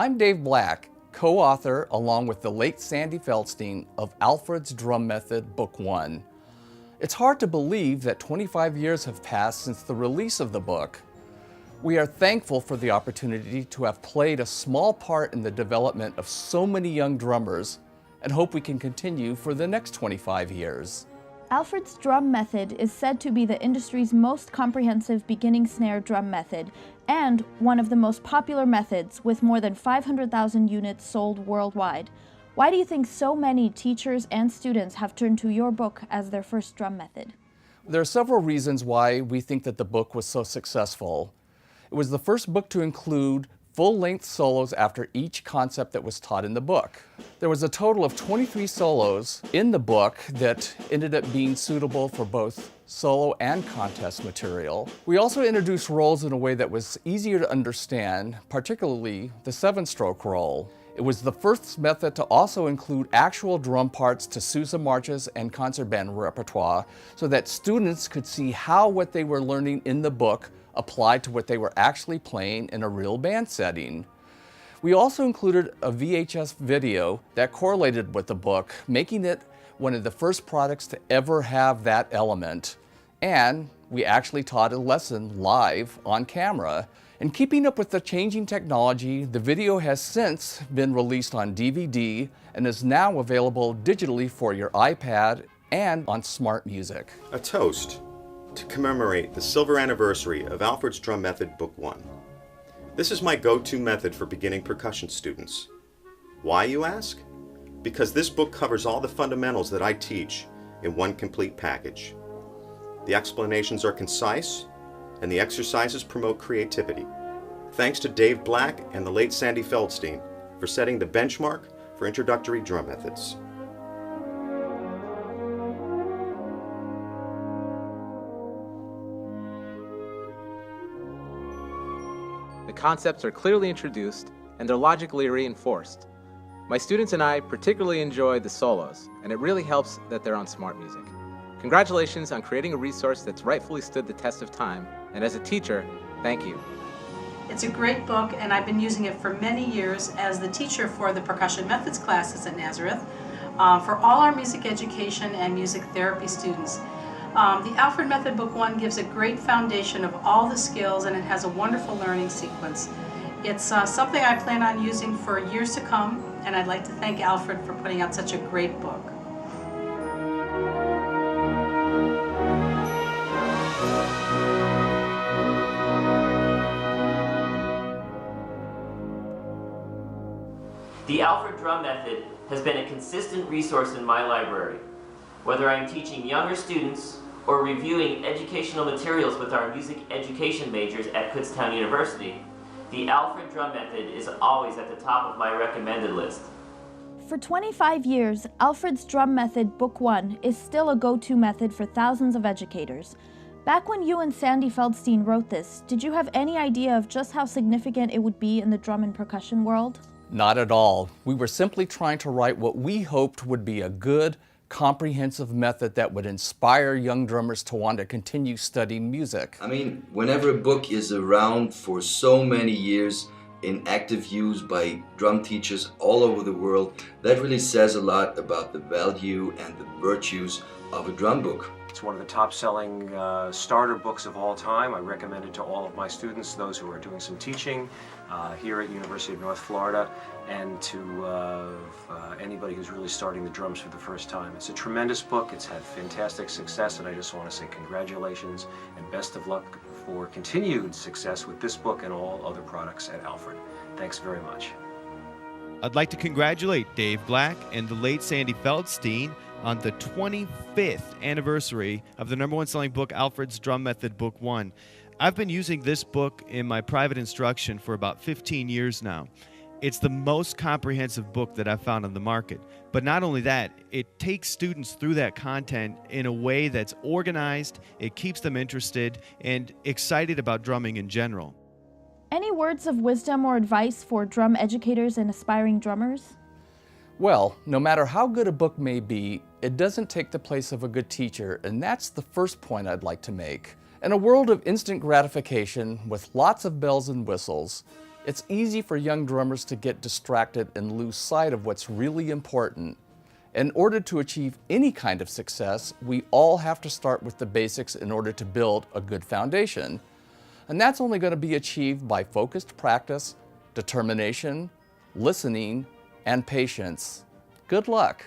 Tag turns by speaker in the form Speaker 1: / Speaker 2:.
Speaker 1: I'm Dave Black, co-author, along with the late Sandy Feldstein, of Alfred's Drum Method, Book 1. It's hard to believe that 25 years have passed since the release of the book. We are thankful for the opportunity to have played a small part in the development of so many young drummers, and hope we can continue for the next 25 years.
Speaker 2: Alfred's drum method is said to be the industry's most comprehensive beginning snare drum method and one of the most popular methods, with more than 500,000 units sold worldwide. Why do you think so many teachers and students have turned to your book as their first drum method?
Speaker 1: There are several reasons why we think that the book was so successful. It was the first book to include full-length solos after each concept that was taught in the book. There was a total of 23 solos in the book that ended up being suitable for both solo and contest material. We also introduced rolls in a way that was easier to understand, particularly the 7-stroke roll. It was the first method to also include actual drum parts to Sousa marches and concert band repertoire, so that students could see how what they were learning in the book applied to what they were actually playing in a real band setting. We also included a VHS video that correlated with the book, making it one of the first products to ever have that element. And we actually taught a lesson live on camera. In keeping up with the changing technology, the video has since been released on DVD and is now available digitally for your iPad and on smart music.
Speaker 3: A toast to commemorate the silver anniversary of Alfred's Drum Method, Book 1. This is my go-to method for beginning percussion students. Why, you ask? Because this book covers all the fundamentals that I teach in one complete package. The explanations are concise, and the exercises promote creativity. Thanks to Dave Black and the late Sandy Feldstein for setting the benchmark for introductory drum methods.
Speaker 4: The concepts are clearly introduced and they're logically reinforced. My students and I particularly enjoy the solos, and it really helps that they're on smart music. Congratulations on creating a resource that's rightfully stood the test of time, and as a teacher, thank you.
Speaker 5: It's a great book, and I've been using it for many years as the teacher for the percussion methods classes at Nazareth, for all our music education and music therapy students. The Alfred Method Book 1 gives a great foundation of all the skills, and it has a wonderful learning sequence. It's something I plan on using for years to come, and I'd like to thank Alfred for putting out such a great book.
Speaker 6: The Alfred Drum Method has been a consistent resource in my library. Whether I'm teaching younger students or reviewing educational materials with our music education majors at Kutztown University, the Alfred Drum Method is always at the top of my recommended list.
Speaker 2: For 25 years, Alfred's Drum Method Book 1 is still a go-to method for thousands of educators. Back when you and Sandy Feldstein wrote this, did you have any idea of just how significant it would be in the drum and percussion world?
Speaker 1: Not at all. We were simply trying to write what we hoped would be a good, comprehensive method that would inspire young drummers to want to continue studying music.
Speaker 7: I mean, whenever a book is around for so many years in active use by drum teachers all over the world, that really says a lot about the value and the virtues of a drum book.
Speaker 8: It's one of the top-selling starter books of all time. I recommend it to all of my students, those who are doing some teaching here at University of North Florida, and to anybody who's really starting the drums for the first time. It's a tremendous book. It's had fantastic success, and I just want to say congratulations and best of luck for continued success with this book and all other products at Alfred. Thanks very much.
Speaker 9: I'd like to congratulate Dave Black and the late Sandy Feldstein on the 25th anniversary of the #1 selling book, Alfred's Drum Method Book 1. I've been using this book in my private instruction for about 15 years now. It's the most comprehensive book that I've found on the market. But not only that, it takes students through that content in a way that's organized, it keeps them interested and excited about drumming in general.
Speaker 2: Any words of wisdom or advice for drum educators and aspiring drummers?
Speaker 1: Well, no matter how good a book may be, it doesn't take the place of a good teacher, and that's the first point I'd like to make. In a world of instant gratification with lots of bells and whistles, It's easy for young drummers to get distracted and lose sight of what's really important. In order to achieve any kind of success, we all have to start with the basics in order to build a good foundation. And that's only going to be achieved by focused practice, determination, listening, and patience. Good luck.